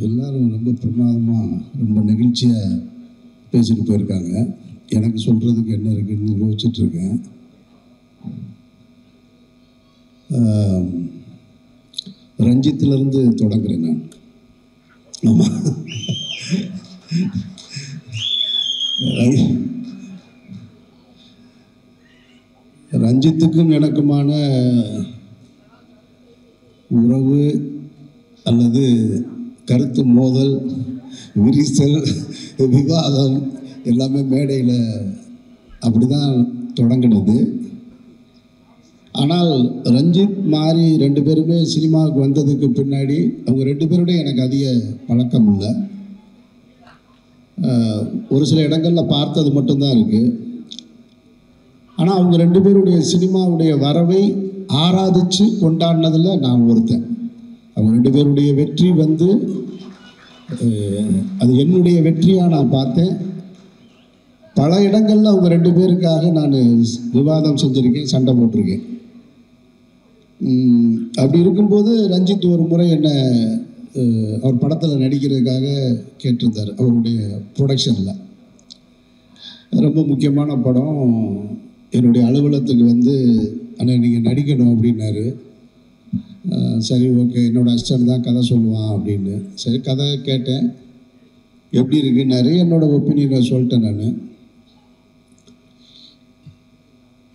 எல்லாரும் ரொம்ப பிரமாதமாக ரொம்ப நெகிழ்ச்சியாக பேசிட்டு போயிருக்காங்க. எனக்கு சொல்கிறதுக்கு என்ன இருக்குதுன்னு யோசிச்சுட்ருக்கேன். ரஞ்சித்திலேருந்து தொடங்குறேன் நான். ஆமாம், ரஞ்சித்துக்கும் எனக்குமான உறவு அல்லது கருத்து மோதல், விரிசல், விவாதம் எல்லாமே மேடையில் அப்படி தான் தொடங்கினது. ஆனால் ரஞ்சித் மாரி 2 பேருமே சினிமாவுக்கு வந்ததுக்கு பின்னாடி அவங்க 2 பேருடைய எனக்கு அதிக பழக்கம் இல்லை. ஒரு சில இடங்களில் பார்த்தது மட்டும்தான் இருக்குது. ஆனால் அவங்க 2 பேருடைய சினிமாவுடைய வரவை ஆராதித்து கொண்டாடினதில் நான் ஒருத்தன். அவங்க 2 பேருடைய வெற்றி வந்து அது என்னுடைய வெற்றியாக நான் பார்த்தேன். பல இடங்களில் அவங்க 2 பேருக்காக நான் விவாதம் செஞ்சுருக்கேன், சண்டை போட்டிருக்கேன். அப்படி இருக்கும்போது ரஞ்சித் ஒரு முறை என்ன அவர் படத்தில் நடிக்கிறதுக்காக கேட்டிருந்தார். அவருடைய ப்ரொடக்ஷனில் ரொம்ப முக்கியமான படம். என்னுடைய அலுவலகத்துக்கு வந்து அண்ணா நீங்கள் நடிக்கணும் அப்படின்னாரு. சரி ஓகே, என்னோடய அசிஸ்டன்ட் தான் கதை சொல்லுவான் அப்படின்னு. சரி கதை கேட்டேன், எப்படி இருக்குன்னாரு. என்னோடய ஒப்பீனியனை சொல்லிட்டேன் நான்.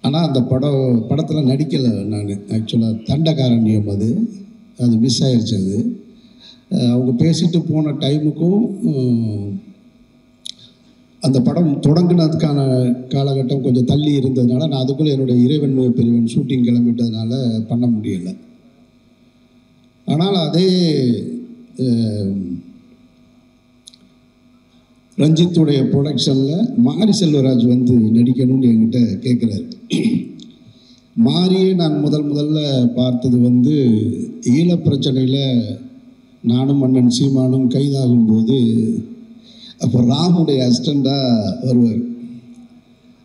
ஆனால் அந்த படத்தில் நடிக்கலை நான். ஆக்சுவலாக தண்டகாரண்யம் அது மிஸ் ஆயிடுச்சு. அது அவங்க பேசிட்டு போன டைமுக்கும் அந்த படம் தொடங்கினதுக்கான காலகட்டம் கொஞ்சம் தள்ளி இருந்ததுனால நான் அதுக்குள்ளே என்னுடைய இறைவன் பெரியவன் ஷூட்டிங் கிளம்பிட்டதுனால பண்ண முடியலை. ஆனால் அதே ரஞ்சித்துடைய ப்ரொடக்ஷனில் மாரி செல்வராஜ் வந்து நடிக்கணும்னு என்கிட்ட கேட்குறாரு. மாரியே நான் முதல்ல பார்த்தது வந்து ஈழப்பிரச்சனையில் நானும் அண்ணன் சீமானும் கைதாகும்போது அப்போ ராமுடைய அசிஸ்டண்டாக வருவார்.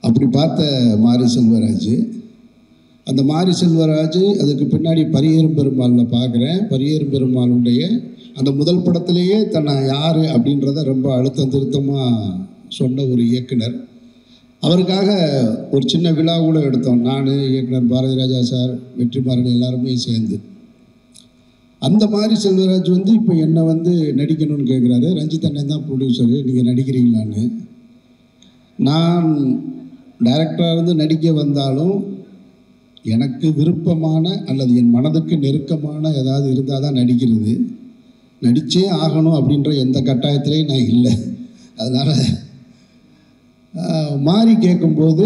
அப்படி பார்த்த மாரி செல்வராஜ். அந்த மாரி செல்வராஜ் அதுக்கு பின்னாடி பரியேறும் பெருமாளில் பார்க்குறேன். பரியேறும் பெருமாளுடைய அந்த முதல் படத்திலேயே தன்னை யார் அப்படின்றத ரொம்ப அழுத்தம் திருத்தமாக சொன்ன ஒரு இயக்குனர். அவருக்காக ஒரு சின்ன விழா கூட எடுத்தோம். நான், இயக்குனர் பாரதி ராஜா சார், வெற்றிமாறன் எல்லாருமே சேர்ந்து. அந்த மாதிரி செல்வராஜ் வந்து இப்போ என்னை வந்து நடிக்கணும்னு கேட்குறாரு. ரஞ்சித் அண்ணன் தான் ப்ரொடியூசரு, நீங்கள் நடிக்கிறீங்களான்னு. நான் டைரக்டராக இருந்து நடிக்க வந்தாலும் எனக்கு விருப்பமான அல்லது என் மனதுக்கு நெருக்கமான ஏதாவது இருந்தால் தான் நடிக்கிறது. நடித்தே ஆகணும் அப்படின்ற எந்த கட்டாயத்திலையும் நான் இல்லை. அதனால் மாறி கேட்கும்போது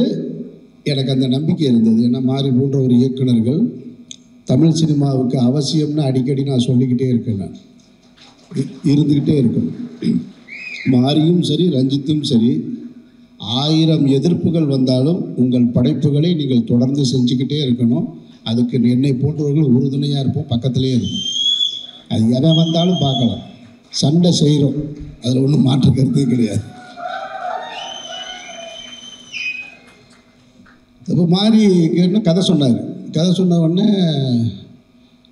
எனக்கு அந்த நம்பிக்கை இருந்தது. ஏன்னா மாறி போன்ற ஒரு இயக்குனர்கள் தமிழ் சினிமாவுக்கு அவசியம்னு அடிக்கடி நான் சொல்லிக்கிட்டே இருக்கேன். நான் இருந்துக்கிட்டே இருக்கணும். மாரியும் சரி ரஞ்சித்தும் சரி, 1000 எதிர்ப்புகள் வந்தாலும் உங்கள் படைப்புகளை நீங்கள் தொடர்ந்து செஞ்சுக்கிட்டே இருக்கணும். அதுக்கு என்னை போன்றவர்கள் உறுதுணையாக இருப்போம், பக்கத்திலே இருக்கும். அது எதை வந்தாலும் பார்க்கலாம், சண்டை செய்கிறோம், அதில் ஒன்றும் மாற்று கருத்தே கிடையாது. இப்போ மாறி கேட்டு கதை சொன்னார். கதை சொன்ன உடனே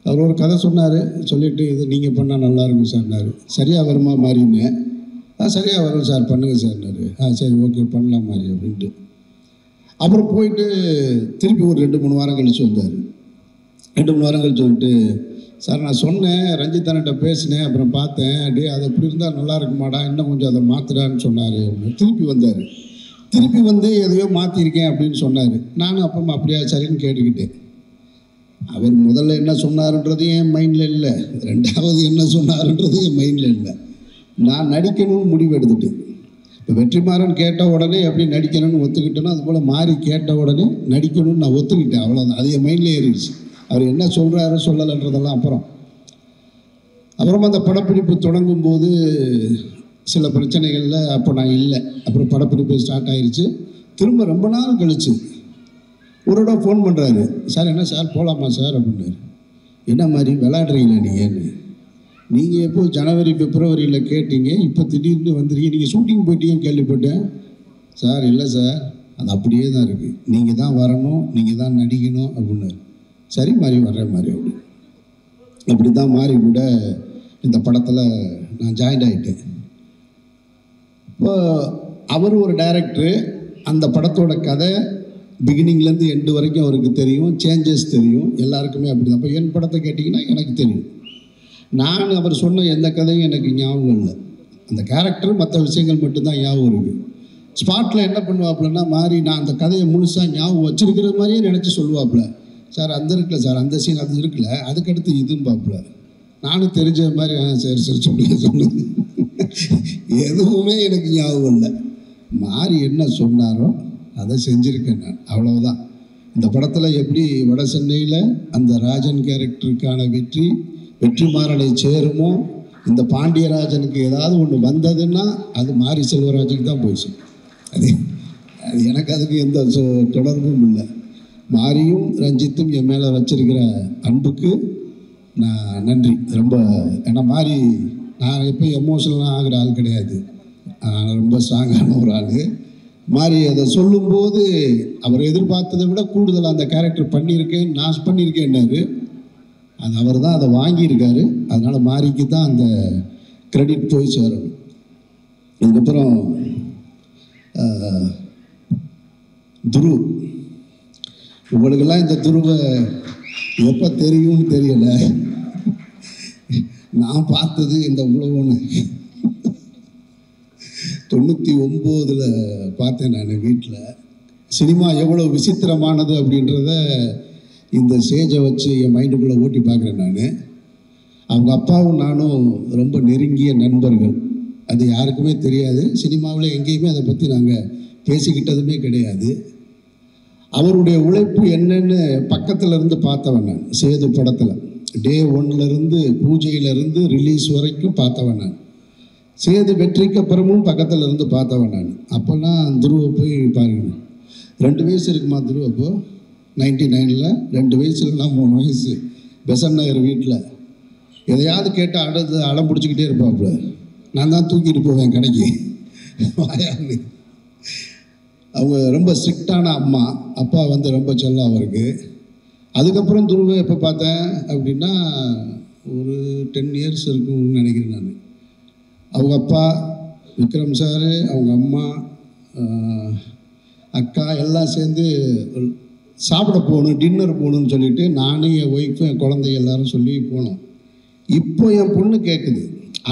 அவர் ஒரு கதை சொன்னார். சொல்லிவிட்டு இது நீங்கள் பண்ணால் நல்லாயிருக்கும் சார்னார். சரியாக வருமா மாறின்னு? சரியாக வரும் சார், பண்ணுங்கள் சார்னாரு. சரி ஓகே பண்ணலாம் மாதிரி அப்படின்ட்டு. அப்புறம் போயிட்டு திருப்பி ஒரு 2-3 வாரம் கழித்து வந்தார். 2-3 வாரம் கழிச்சு வந்துட்டு, சார் நான் சொன்னேன், ரஞ்சித் அண்ணன்ட்ட பேசினேன், அப்புறம் பார்த்தேன், அப்படியே அது எப்படி இருந்தால் நல்லா இருக்குமாடா, இன்னும் கொஞ்சம் அதை மாற்றுறான்னு சொன்னார். திருப்பி வந்தார். திருப்பி வந்து எதையோ மாற்றிருக்கேன் அப்படின்னு சொன்னார். நானும் அப்புறமா அப்படியா சரின்னு கேட்டுக்கிட்டேன். அவர் முதல்ல என்ன சொன்னார்ன்றது என் மைண்டில் இல்லை, 2வது என்ன சொன்னார்ன்றது என் மைண்டில் இல்லை. நான் நடிக்கணும்னு முடிவு எடுத்துட்டேன். இப்போ வெற்றிமாறன் கேட்ட உடனே எப்படி நடிக்கணும்னு ஒத்துக்கிட்டேனோ அதுபோல் மாறி கேட்ட உடனே நடிக்கணும்னு நான் ஒத்துக்கிட்டேன். அவ்வளோதான், அது என் மைண்ட்லேயே ஏறிடுச்சு. அவர் என்ன சொல்கிறாரு சொல்லலைன்றதெல்லாம் அப்புறமா அந்த படப்பிடிப்பு தொடங்கும்போது சில பிரச்சனைகளில் அப்போ நான் இல்லை. அப்புறம் படப்பிடிப்பு ஸ்டார்ட் ஆகிடுச்சு. திரும்ப ரொம்ப நாள் கழிச்சு ஒரு இடம் ஃபோன் பண்ணுறாரு. சார் என்ன சார் போகலாமா சார் அப்படின்னாரு. என்ன மாதிரி விளையாடுறீங்களா நீங்கள் எப்போ ஜனவரி பிப்ரவரியில் கேட்டீங்க, இப்போ திடீர்னு வந்துருக்கீங்க, நீங்கள் ஷூட்டிங் போயிட்டீங்கன்னு கேள்விப்பட்டேன். சார் இல்லை சார், அது அப்படியே தான் இருக்குது, நீங்கள் தான் வரணும், நீங்கள் தான் நடிக்கணும் அப்படின்னாரு. சரி மாதிரி வர்ற மாதிரி அப்படி தான் மாறி கூட இந்த படத்தில் நான் ஜாயின் ஆகிட்டேன். இப்போ அவர் ஒரு டைரக்டரு, அந்த படத்தோட கதை பிகினிங்லேருந்து எண்டு வரைக்கும் அவருக்கு தெரியும், சேஞ்சஸ் தெரியும், எல்லாருக்குமே அப்படி தான். அப்போ என் படத்தை கேட்டிங்கன்னா எனக்கு தெரியும். நான் அவர் சொன்ன எந்த கதையும் எனக்கு ஞாபகம் இல்லை. அந்த கேரக்டர் மற்ற விஷயங்கள் மட்டும்தான் ஞாபகம் இருக்குது. ஸ்பாட்டில் என்ன பண்ணுவாப்புலன்னா மாறி நான் அந்த கதையை முழுசாக ஞாபகம் வச்சுருக்கிற மாதிரியே நினச்சி சொல்லுவாப்புல. சார் அந்த இருக்குல்ல சார், அந்த சீன் அது இருக்குல்ல, அதுக்கடுத்து இதுவும் பார்ப்பல. நானும் தெரிஞ்ச மாதிரி சரி சரி சொல்லுங்க எதுவுமே எனக்கு ஞாபகம் இல்லை. மாறி என்ன சொன்னாரோ அதை செஞ்சுருக்கேன் நான், அவ்வளவுதான். இந்த படத்தில் எப்படி வட சென்னையில் அந்த ராஜன் கேரக்டருக்கான வெற்றிமாறனை சேருமோ, இந்த பாண்டியராஜனுக்கு ஏதாவது ஒன்று வந்ததுன்னா அது மாரி செல்வராஜுக்கு தான் போச்சு. அது எனக்கு அதுக்கு எந்த தொடர்பும் இல்லை. மாரியும் ரஞ்சித்தும் என் மேலே வச்சிருக்கிற அன்புக்கு நான் நன்றி ரொம்ப. ஏன்னா மாரி நான் எப்போ எமோஷனலாக ஆகிற ஆள் கிடையாது, ரொம்ப ஸ்ட்ராங்கான ஒரு ஆள். மாரி அதை சொல்லும்போது அவர் எதிர்பார்த்ததை விட கூடுதலாக அந்த கேரக்டர் பண்ணியிருக்கேன், நான் பண்ணியிருக்கேன்னாரு. அது அவர் தான் அதை வாங்கியிருக்காரு. அதனால் மாரிக்கு தான் அந்த கிரெடிட் போய் சேரும். அதுக்கப்புறம் துரு, உங்களுக்கெல்லாம் இந்த துருவை எப்போ தெரியும்னு தெரியல. நான் பார்த்தது இந்த உலகம்னு 99 பார்த்தேன் நான் வீட்டில். சினிமா எவ்வளோ விசித்திரமானது அப்படின்றத இந்த ஸ்டேஜை வச்சு என் மைண்டுக்குள்ளே ஓட்டி பார்க்குறேன் நான். அவங்க அப்பாவும் நானும் ரொம்ப நெருங்கிய நண்பர்கள். அது யாருக்குமே தெரியாது. சினிமாவில் எங்கேயுமே அதை பற்றி நாங்கள் பேசிக்கிட்டதுமே கிடையாது. அவருடைய உழைப்பு என்னன்னு பக்கத்தில் இருந்து பார்த்தவன் நான். சேது படத்தில் டே 1லேருந்து பூஜையிலேருந்து ரிலீஸ் வரைக்கும் பார்த்தவன் நான். சேது வெற்றிக்கு அப்புறமும் பக்கத்தில் இருந்து பார்த்தவன் நான். அப்போல்லாம் துருவை போய் பாருங்க, 2 வயசு இருக்குமா துருவ அப்போ 99ல் 2 வயசுலனா 3 வயசு. பெசன் நகர் வீட்டில் எதையாவது கேட்டால் அடம் பிடிச்சிக்கிட்டே இருப்பாப்புல. நான் தான் தூக்கிட்டு போவேன் கடைக்கு வாயான்னு. அவங்க ரொம்ப ஸ்ட்ரிக்டான அம்மா, அப்பா ரொம்ப செல்லம் அவருக்கு. அதுக்கப்புறம் துருவை எப்போ பார்த்தேன் அப்படின்னா ஒரு 10 இயர்ஸ் இருக்கும்னு நினைக்கிறேன் நான். அவங்க அப்பா விக்ரம் சார், அவங்க அம்மா, அக்கா எல்லாம் சேர்ந்து சாப்பிட போகணும், டின்னர் போகணுன்னு சொல்லிவிட்டு நானும் என் ஒய்ஃபும் என் குழந்தைங்க எல்லாரும் சொல்லி போனோம். இப்போ என் பொண்ணு கேட்குது.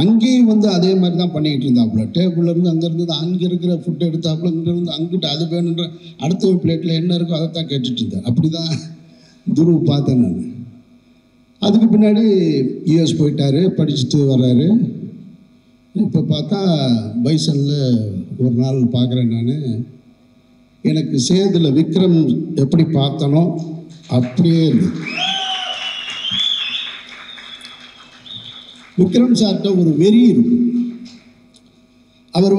அங்கேயும் அதே மாதிரி தான் பண்ணிக்கிட்டு இருந்தாப்புல. டேபிள்லேருந்து அங்கே இருந்தது அங்கே இருக்கிற ஃபுட்டு எடுத்தாப்புல, இங்கேருந்து அங்கிட்ட அது வேணுன்ற அடுத்த பிளேட்டில் என்ன இருக்கோ அதை தான் கேட்டுட்டு இருந்தேன். அப்படி தான் துருவ பார்த்தேன் நான். அதுக்கு பின்னாடி யூஎஸ் போயிட்டார், படிச்சுட்டு வர்றாரு. இப்போ பார்த்தா பைசனில் ஒரு நாள் பார்க்குறேன் நான். எனக்கு சேதில் விக்ரம் எப்படி பார்த்தனோ அப்படியே இருந்தது. விக்ரம் சார்கிட்ட ஒரு வெறி இருக்கும். அவர்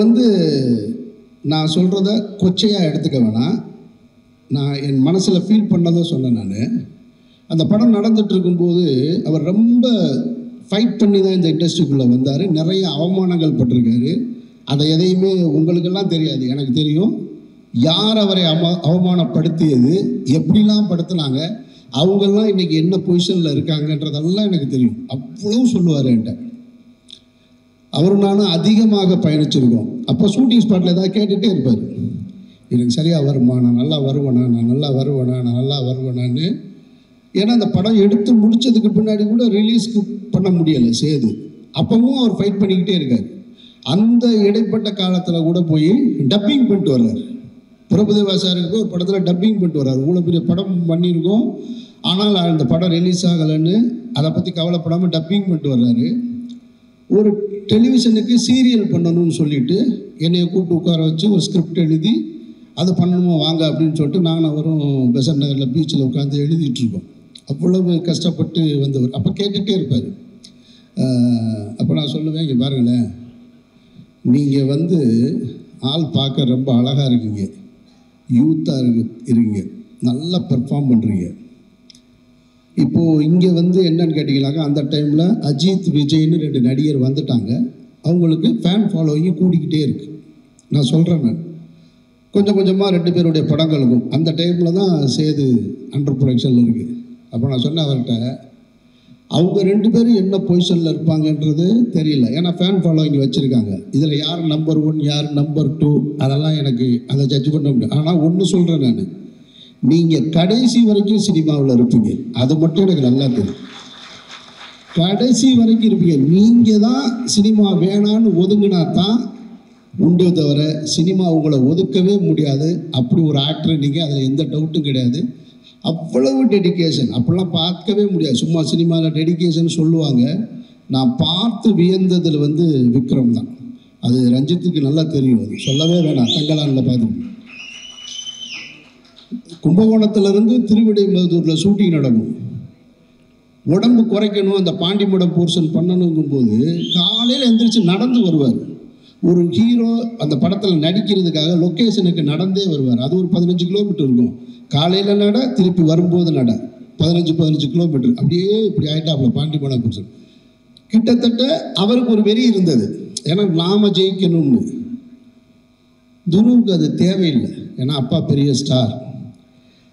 நான் சொல்கிறத கொச்சையாக எடுத்துக்க வேணாம், நான் என் மனசில் ஃபீல் பண்ணதை சொன்னேன் நான். அந்த படம் நடந்துட்டு இருக்கும்போது அவர் ரொம்ப ஃபைட் பண்ணி தான் இந்த இண்டஸ்ட்ரிக்குள்ளே வந்தார். நிறைய அவமானங்கள் பட்டிருக்காரு. அதை எதையுமே உங்களுக்கெல்லாம் தெரியாது, எனக்கு தெரியும். யார் அவரை அவமானப்படுத்தியது, எப்படிலாம் படுத்தினாங்க, அவங்கெல்லாம் இன்றைக்கி என்ன பொசிஷனில் இருக்காங்கன்றதெல்லாம் எனக்கு தெரியும். அவ்வளவு சொல்லுவார் என்கிட்ட. அவரும் நானும் அதிகமாக பயணிச்சிருக்கோம். அப்போ ஷூட்டிங் ஸ்பாட்டில் ஏதாவது கேட்டுகிட்டே இருப்பார், எனக்கு சரியாக வருமா, நான் நல்லா வருவேனா, நான் நல்லா வருவேனா, நான் நல்லா வருவேனான்னு. ஏன்னா அந்த படம் எடுத்து முடித்ததுக்கு பின்னாடி கூட ரிலீஸ்க்கு பண்ண முடியலை சேது. அப்பவும் அவர் ஃபைட் பண்ணிக்கிட்டே இருக்கார். அந்த இடைப்பட்ட காலத்தில் கூட போய் டப்பிங் பண்ணிட்டு வர்றார். பிரபுதேவா சாருக்கு ஒரு படத்தில் டப்பிங் பண்ணிட்டு வர்றார். இவ்வளோ பெரிய படம் பண்ணியிருக்கோம், ஆனால் அந்த படம் ரிலீஸ் ஆகலைன்னு அதை பற்றி கவலைப்படாமல் டப்பிங் பண்ணிட்டு வர்றாரு. ஒரு டெலிவிஷனுக்கு சீரியல் பண்ணணும்னு சொல்லிட்டு என்னையை கூப்பிட்டு உட்கார வச்சு ஒரு ஸ்கிரிப்ட் எழுதி அது பண்ணணுமோ வாங்க அப்படின்னு சொல்லிட்டு நானும் அவரும் பெசன் நகரில் பீச்சில் உட்காந்து எழுதிட்டுருக்கோம். அவ்வளவு கஷ்டப்பட்டு வந்தவர். அப்போ கேட்டுகிட்டே இருப்பார். அப்போ நான் சொல்லுவேன், இங்கே பாருங்களேன், நீங்கள் ஆள் பார்க்க ரொம்ப அழகாக இருக்கீங்க, யூத்தாக இருக்கீங்க, நல்லா பெர்ஃபார்ம் பண்ணுறீங்க. இப்போது இங்கே என்னன்னு கேட்டிங்கனாக்கா, அந்த டைமில் அஜித் விஜய்னு 2 நடிகர் வந்துட்டாங்க. அவங்களுக்கு ஃபேன் ஃபாலோவிங் கூடிக்கிட்டே இருக்குது. நான் சொல்கிறேன், நான் கொஞ்சம் கொஞ்சமாக 2 பேருடைய படங்களுக்கும் அந்த டைமில் தான் சேது அண்டர் ப்ரொடக்ஷனில் இருக்குது. அப்போ நான் சொன்னேன் அவர்கிட்ட, அவங்க 2 பேரும் என்ன பொசிஷனில் இருப்பாங்கன்றது தெரியல. ஏன்னா ஃபேன் ஃபாலோவிங் வச்சுருக்காங்க. இதில் யார் நம்பர் 1 யார் நம்பர் 2 அதெல்லாம் எனக்கு அதை ஜட்ஜ் பண்ண முடியும். ஆனால் ஒன்று சொல்கிறேன், நான் நீங்கள் கடைசி வரைக்கும் சினிமாவில் இருப்பீங்க, அது மட்டும் எனக்கு நல்லா தெரியும். கடைசி வரைக்கும் இருப்பீங்க. நீங்கள் தான் சினிமா வேணான்னு ஒதுங்கினா தான் உண்டு, தவிர சினிமா உங்களை ஒதுக்கவே முடியாது. அப்படி ஒரு ஆக்டர் நீங்கள், அதில் எந்த டவுட்டும் கிடையாது. அவ்வளவு டெடிக்கேஷன் அப்படிலாம் பார்க்கவே முடியாது. சும்மா சினிமாவில் டெடிக்கேஷன் சொல்லுவாங்க. நான் பார்த்து வியந்ததில் விக்ரம் தான். அது ரஞ்சித்துக்கு நல்லா தெரியும், அது சொல்லவே வேணாம். தங்கலானில் பார்த்துக்கணும். கும்பகோணத்திலிருந்து திருவிடைமருதூரில் ஷூட்டிங் நடக்கும். உடம்பு குறைக்கணும், அந்த பாண்டிமடம் போர்ஷன் பண்ணணுங்கும் போது காலையில் எந்திரிச்சு நடந்து வருவார். ஒரு ஹீரோ அந்த படத்தில் நடிக்கிறதுக்காக லொக்கேஷனுக்கு நடந்தே வருவார். அது ஒரு 15 கிலோமீட்டர் இருக்கும். காலையில் நட, திருப்பி வரும்போது நட, 15 கிலோமீட்டர். அப்படியே இப்படி ஆகிட்டாப்புல பாண்டிமடம் போர்ஷன். கிட்டத்தட்ட அவருக்கு ஒரு வெறி இருந்தது, ஏன்னா நாம ஜெயிக்கணும்னு. துருவுக்கு அது தேவையில்லை, ஏன்னா அப்பா பெரிய ஸ்டார்.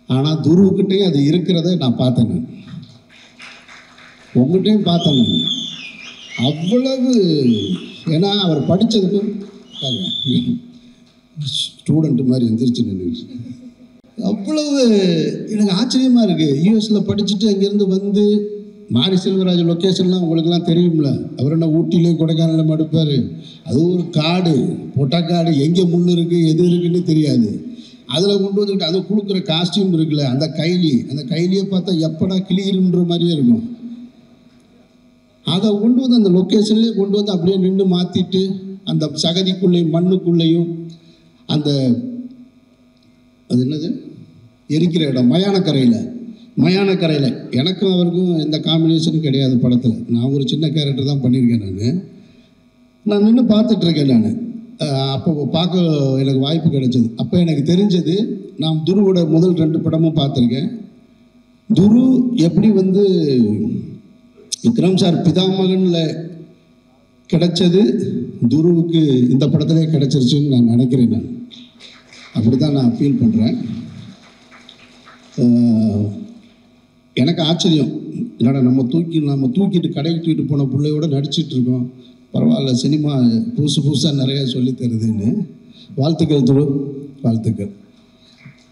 ஆனால் துருவுக்கிட்டே அது இருக்கிறத நான் பார்த்தேன். நான் உங்கள்கிட்டையும் பார்த்தேன். நான் அவ்வளவு, ஏன்னா அவர் படித்ததுக்கு ஸ்டூடெண்ட் மாதிரி எந்திரிச்சு நின்று அவ்வளவு எனக்கு ஆச்சரியமாக இருக்குது. யூஎஸில் படிச்சுட்டு அங்கேருந்து மாரி செல்வராஜ் லொக்கேஷன்லாம் உங்களுக்கெல்லாம் தெரியும்ல. அவர் என்ன ஊட்டிலே கொடைக்கானலில் மடுப்பார். அது ஒரு காடு, பொட்டக்காடு, எங்கே முள் இருக்குது எது இருக்குன்னு தெரியாது. அதில் கொண்டு வந்துக்கிட்டு அது கொடுக்குற காஸ்டியூம் இருக்குல்ல, அந்த கைலியை பார்த்தா எப்படா கிளியிருன்ற மாதிரியே இருக்கும். அதை கொண்டு அந்த லொக்கேஷன்லேயே கொண்டு அப்படியே நின்று மாற்றிட்டு அந்த சகதிக்குள்ளேயும் மண்ணுக்குள்ளேயும் அந்த அது என்னது எரிக்கிற இடம் மயானக்கரையில் எனக்கும் அவருக்கும் எந்த காம்பினேஷனும் கிடையாது படத்தில். நான் ஒரு சின்ன கேரக்டர் தான் பண்ணியிருக்கேன். நான் நின்று பார்த்துட்ருக்கேன். நான் அப்போ பார்க்க எனக்கு வாய்ப்பு கிடைச்சது. அப்போ எனக்கு தெரிஞ்சது, நான் துருவோட முதல் 2 படமும் பார்த்துருக்கேன். துரு எப்படி விக்ரம் சார் பிதாமகனில் கிடைச்சது துருவுக்கு இந்த படத்திலே கிடைச்சிருச்சுன்னு நான் நினைக்கிறேன். நான் அப்படி தான் நான் ஃபீல் பண்ணுறேன். எனக்கு ஆச்சரியம், என்னடா நம்ம தூக்கிட்டு கடைக்கு தூக்கிட்டு போன பிள்ளையோட நடிச்சிட்டு இருக்கோம், பரவாயில்ல சினிமா புதுசாக நிறையா சொல்லி தருதுன்னு. வாழ்த்துக்கள் துரு, வாழ்த்துக்கள்.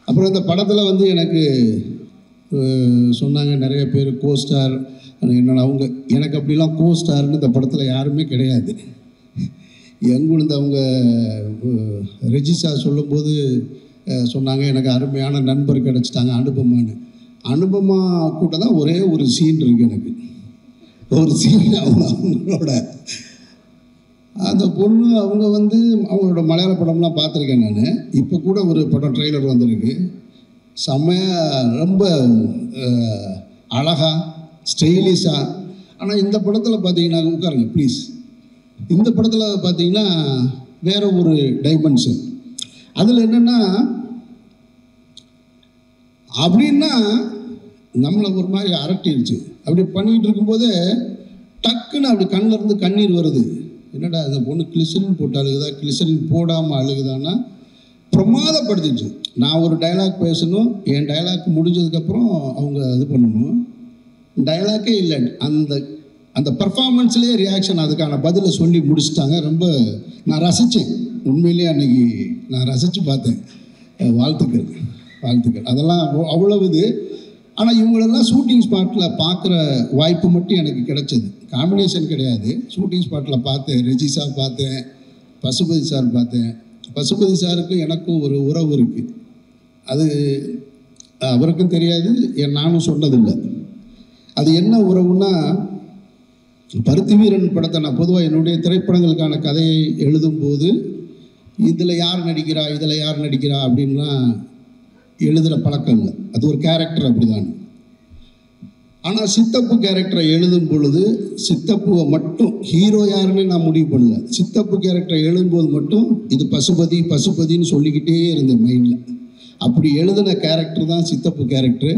அப்புறம் இந்த படத்தில் எனக்கு சொன்னாங்க நிறைய பேர் கோஸ்டார் என்னென்ன. அவங்க எனக்கு அப்படிலாம் கோஸ்டார்னு இந்த படத்தில் யாருமே கிடையாது. எங்குழுந்து அவங்க ரெஜிஸ்டா சொல்லும்போது சொன்னாங்க, எனக்கு அருமையான நண்பர் கிடச்சிட்டாங்க அனுபமா கூட தான் ஒரே ஒரு சீன் இருக்குது. எனக்கு ஒரு சீன் அவங்களோட அந்த பொண்ணு அவங்க அவங்களோட மலையாள படம்லாம் பார்த்துருக்கேன் நான். இப்போ கூட ஒரு படம் ட்ரெய்லர் வந்திருக்கு, செம்மையாக ரொம்ப அழகாக ஸ்டைலிஷாக. ஆனால் இந்த படத்தில் பார்த்தீங்கன்னா, உட்காருங்க ப்ளீஸ், இந்த படத்தில் பார்த்தீங்கன்னா வேறு ஒரு டைமென்ஷன். அதில் என்னென்னா அப்படின்னா நம்மளை ஒரு மாதிரி அரட்டிடுச்சு. அப்படி பண்ணிகிட்டு இருக்கும்போதே டக்குன்னு அப்படி கண்ணிலேருந்து கண்ணீர் வருது. என்னடா அந்த பொண்ணு கிளிசரின் போட்டு அழுகுதா, கிளிசரின் போடாமல் அழுகுதான்னா பிரமாதப்படுத்திடுச்சு. நான் ஒரு டைலாக் பேசணும், என் டைலாக் முடிஞ்சதுக்கப்புறம் அவங்க இது பண்ணணும். டைலாக்கே இல்லை, அந்த பர்ஃபார்மன்ஸ்லேயே ரியாக்ஷன், அதுக்கான பதிலை சொல்லி முடிச்சுட்டாங்க. ரொம்ப நான் ரசித்தேன், உண்மையிலேயே அன்றைக்கி நான் ரசித்து பார்த்தேன். வாழ்த்துக்கள். அதெல்லாம் அவ்வளவு இது. ஆனால் இவங்களெல்லாம் ஷூட்டிங் ஸ்பாட்டில் பார்க்குற வாய்ப்பு மட்டும் எனக்கு கிடைச்சது, காம்பினேஷன் கிடையாது. ஷூட்டிங் ஸ்பாட்டில் பார்த்தேன், ரெஜிஸா பார்த்தேன், பசுபதி சார் பார்த்தேன். பசுபதி சாருக்கும் எனக்கும் ஒரு உறவு இருக்குது, அது அவருக்கும் தெரியாது, நானும் சொன்னதில்லை. அது என்ன உறவுன்னா, பருத்தி வீரன் படத்தை நான் பொதுவாக என்னுடைய திரைப்படங்களுக்கான கதையை எழுதும்போது இதில் யார் நடிக்கிறா அப்படின்லாம் எழுதுகிற பழக்கம் இல்லை. அது ஒரு கேரக்டர் அப்படிதான். ஆனால் சித்தப்பு கேரக்டரை எழுதும் பொழுது சித்தப்புவை மட்டும் ஹீரோ யாருன்னு நான் முடிவு பண்ணல. சித்தப்பு கேரக்டரை எழுதும்போது மட்டும் இது பசுபதின்னு சொல்லிக்கிட்டே இருந்தேன் மைண்டில். அப்படி எழுதின கேரக்டர் தான் சித்தப்பு கேரக்டரு.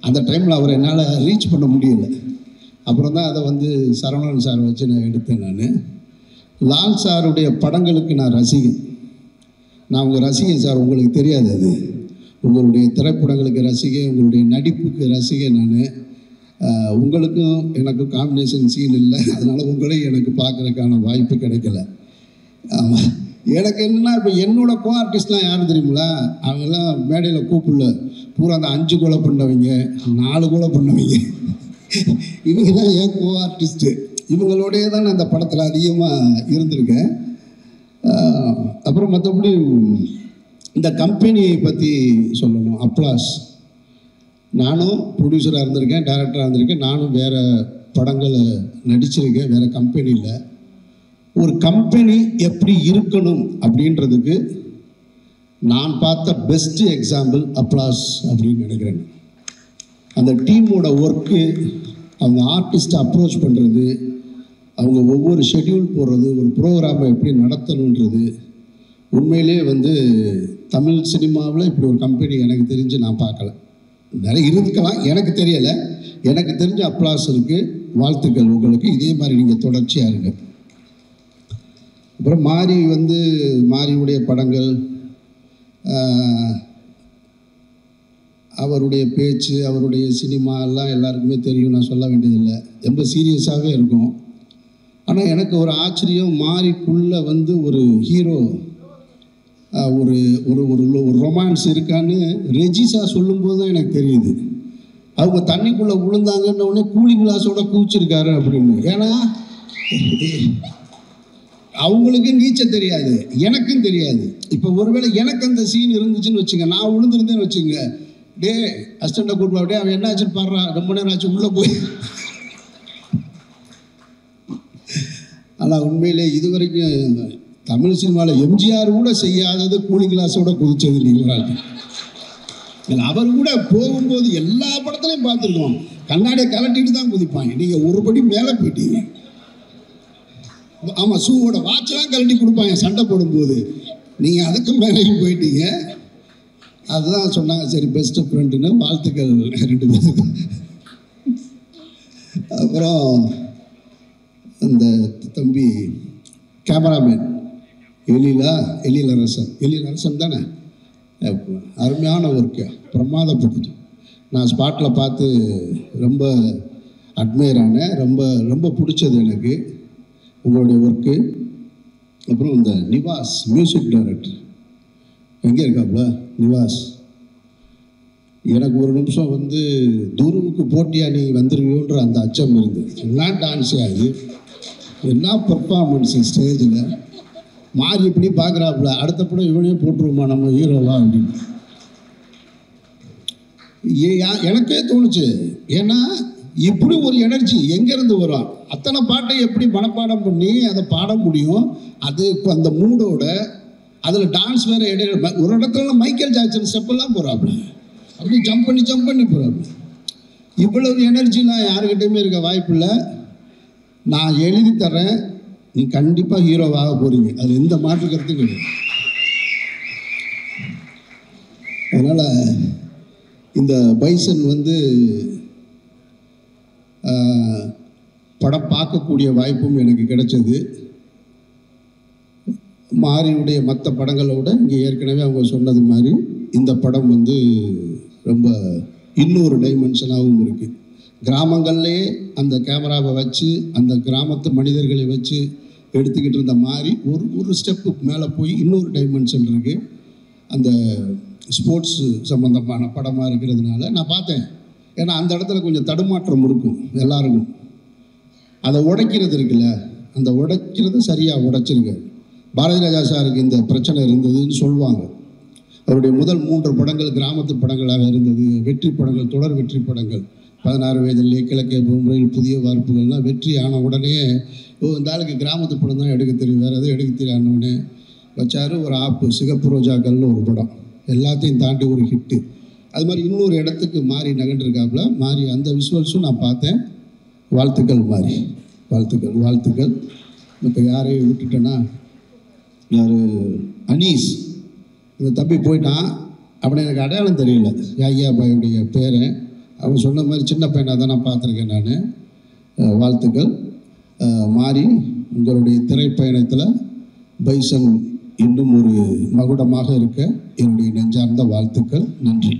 அந்த டைமில் அவரை என்னால் ரீச் பண்ண முடியலை. அப்புறம் தான் அதை சரவணன் சார் வச்சு நான் எடுத்தேன். நான் லால் சாருடைய படங்களுக்கு நான் ரசிகன். நான் உங்கள் ரசிகன் சார், உங்களுக்கு தெரியாது. அது உங்களுடைய திரைப்படங்களுக்கு ரசிகன், உங்களுடைய நடிப்புக்கு ரசிகன். நான் உங்களுக்கும் எனக்கும் காம்பினேஷன் சீன் இல்லை, அதனால் உங்களையும் எனக்கு பார்க்குறதுக்கான வாய்ப்பு கிடைக்கல. ஆமாம், எனக்கு என்னென்னா இப்போ என்னோடய கோ ஆர்டிஸ்ட்லாம் யாரும் தெரியுங்களா? அவங்கெல்லாம் மேடையில் கூப்பிடல, பூரா அந்த 5 கொலை பண்ணவங்க, 4 கொலை பண்ணவங்க, இவங்க தான் என் கோ ஆர்டிஸ்ட்டு. இவங்களோடையே தான் நான் அந்த படத்தில் அதிகமாக இருந்திருக்கேன். அப்புறம் மற்றபடி இந்த கம்பெனியை பற்றி சொல்லணும். அப்ளாஸ், நானும் ப்ரொடியூசராக இருந்திருக்கேன், டைரக்டராக இருந்திருக்கேன், நானும் வேறு படங்களை நடிச்சிருக்கேன் வேறு கம்பெனியில். ஒரு கம்பெனி எப்படி இருக்கணும் அப்படின்றதுக்கு நான் பார்த்த பெஸ்ட்டு எக்ஸாம்பிள் அப்ளாஸ் அப்படின்னு நினைக்கிறேன். அந்த டீமோட ஒர்க்கு, அவங்க ஆர்டிஸ்ட்டை அப்ரோச் பண்ணுறது, அவங்க ஒவ்வொரு ஷெட்யூல் போடுறது, ஒரு ப்ரோக்ராமை எப்படி நடத்தணுன்றது, உண்மையிலே தமிழ் சினிமாவில் இப்படி ஒரு கம்பெனி எனக்கு தெரிஞ்சு நான் பார்க்கல. நிறைய இருந்துக்கலாம், எனக்கு தெரியலை. எனக்கு தெரிஞ்ச அப்ளாஸ் இருக்குது. வாழ்த்துக்கள் உங்களுக்கு, இதே மாதிரி நீங்கள் தொடர்ச்சியாக இருங்க. அப்புறம் மாரியுடைய படங்கள், அவருடைய பேச்சு, அவருடைய சினிமா எல்லாம் எல்லாருக்குமே தெரியும், நான் சொல்ல வேண்டியதில்லை. ரொம்ப சீரியஸாகவே இருக்கும். ஆனால் எனக்கு ஒரு ஆச்சரியம், மாரிக்குள்ளே ஒரு ஹீரோ, ஒரு ஒரு ஒரு ரொமான்ஸ் இருக்கான்னு ரெஜிசா சொல்லும்போது தான் எனக்கு தெரியுது. அவங்க தண்ணிக்குள்ளே விழுந்தாங்கன்னு உடனே கூலிங் கிளாஸோட கூச்சிருக்காரு அப்படின்னு. ஏன்னா அவங்களுக்கு நீச்சல் தெரியாது, எனக்கும் தெரியாது. இப்போ ஒருவேளை எனக்கு அந்த சீன் இருந்துச்சுன்னு வச்சுங்க, நான் விழுந்துருந்தேன்னு வச்சுங்க, டே அசிஸ்டண்ட்டை கூப்பிட்டு அப்படியே அவன் என்ன ஆச்சுன்னு பாடுறான், ரொம்ப நேரம் ஆச்சு உள்ளே போய். ஆனால் உண்மையிலே இது வரைக்கும் தமிழ் சினிமாவில் எம்ஜிஆர் கூட செய்யாதது கூலிங் கிளாஸோட குதிச்சது நீங்கள். அவர் கூட போகும்போது எல்லா படத்துலையும் பார்த்துருக்கோம், கண்ணாடியை கலட்டிட்டு தான் குதிப்பாங்க. நீங்கள் ஒரு படி மேலே போயிட்டீங்க. ஆமாம், ஷூவோட வாட்செலாம் கழட்டி கொடுப்பாங்க சண்டை போடும்போது, நீங்கள் அதுக்கு மேலேயும் போயிட்டீங்க. அதுதான் சொன்னாங்க, சரி பெஸ்ட்டு ஃப்ரெண்டுன்னு. வாழ்த்துக்கள் 2 பேருக்கு. அப்புறம் அந்த தம்பி கேமராமேன் எழிலரசன் தானே, அருமையான ஒர்க்கு, பிரமாதப்பட்டு. நான் ஸ்பாட்டில் பார்த்து ரொம்ப அட்மையர் ஆனேன். ரொம்ப ரொம்ப பிடிச்சது எனக்கு உங்களுடைய ஒர்க்கு. அப்புறம் இந்த நிவாஸ் மியூசிக் டைரக்டர் எங்கே இருக்காப்புல நிவாஸ், எனக்கு ஒரு நிமிஷம் துருவுக்கு போட்டியாக நீ வந்துருவியோன்ற அந்த அச்சம் இருந்தது. எல்லாம் டான்ஸே, அது என்ன பர்ஃபார்மன்ஸு ஸ்டேஜில். மாறி இப்படி பார்க்குறாப்புல, அடுத்த படம் இவனையும் போட்டுருவோமா நம்ம ஹீரோவா அப்படின்னு எனக்கே தோணுச்சு. ஏன்னா இப்படி ஒரு எனர்ஜி எங்கேருந்து வரும்? அத்தனை பாட்டை எப்படி மனப்பாடம் பண்ணி அதை பாட முடியும்? அது அந்த மூடோட, அதில் டான்ஸ் வேறு இடையில ஒரு இடத்துல மைக்கேல் ஜாக்சன் ஸ்டெப்பெல்லாம் போகிறாப்புல, அப்படி ஜம்ப் பண்ணி போகிறாப்புல. இவ்வளவு எனர்ஜிலாம் யாருக்கிட்டையுமே இருக்க வாய்ப்பு இல்லை. நான் எழுதி தரேன், நீ கண்டிப்பாக ஹீரோவாக போகிறீங்க, அது எந்த மாற்று கருத்தும் கிடையாது. அதனால் இந்த பைசன் படம் பார்க்கக்கூடிய வாய்ப்பும் எனக்கு கிடைச்சது. மாரியுடைய மற்ற படங்களை விட இங்கே ஏற்கனவே அவங்க சொன்னது மாதிரி இந்த படம் ரொம்ப இன்னொரு டைமென்ஷனாகவும் இருக்குது. கிராமங்கள்லேயே அந்த கேமராவை வச்சு அந்த கிராமத்து மனிதர்களை வச்சு எடுத்துக்கிட்டு இருந்த மாதிரி ஒரு ஸ்டெப்பு மேலே போய் இன்னொரு டைமென்ஷன் இருக்குது. அந்த ஸ்போர்ட்ஸ் சம்மந்தமான படமாக இருக்கிறதுனால நான் பார்த்தேன். ஏன்னா அந்த இடத்துல கொஞ்சம் தடுமாற்றம் இருக்கும் எல்லாருக்கும். அதை உடைக்கிறது இருக்குல்ல, அந்த உடைக்கிறது சரியாக உடைச்சிருக்காரு. பாரதி ராஜா சாருக்கு இந்த பிரச்சனை இருந்ததுன்னு சொல்லுவாங்க. அவருடைய முதல் 3 படங்கள் கிராமத்து படங்களாக இருந்தது. வெற்றி படங்கள், தொடர் வெற்றி படங்கள், 16 வயதிலே, கிழக்கே பொம்மையில், புதிய வார்ப்புகள்லாம் வெற்றி ஆன உடனே இந்த ஆளுக்கு கிராமத்து படம் தான் எடுக்க தெரியும், வேறு எதுவும் எடுக்க தெரியாதவனே வச்சார். ஒரு ஆப்பு சிகப்பு ரோஜாக்கள்னு ஒரு படம், எல்லாத்தையும் தாண்டி ஒரு ஹிட்டு. அது மாதிரி இன்னொரு இடத்துக்கு மாறி நகண்டிருக்காப்புல. மாறி அந்த விஷுவல்ஸும் நான் பார்த்தேன். வாழ்த்துக்கள் மாறி, வாழ்த்துக்கள். இப்போ யாரையும் விட்டுட்டேன்னா, யார் அனீஸ், இந்த தம்பி போயிட்டான். அப்படி எனக்கு அடையாளம் தெரியல, ஐயா பாயுடைய பேரை. அவன் சொன்ன மாதிரி சின்ன பையனாக தான் நான் பார்த்துருக்கேன் நான். வாழ்த்துக்கள் மாறி, உங்களுடைய திரைப்பயணத்தில் பைசன் இன்னும் ஒரு மகுடமாக இருக்க என்னுடைய நெஞ்சார்ந்த வாழ்த்துக்கள். நன்றி.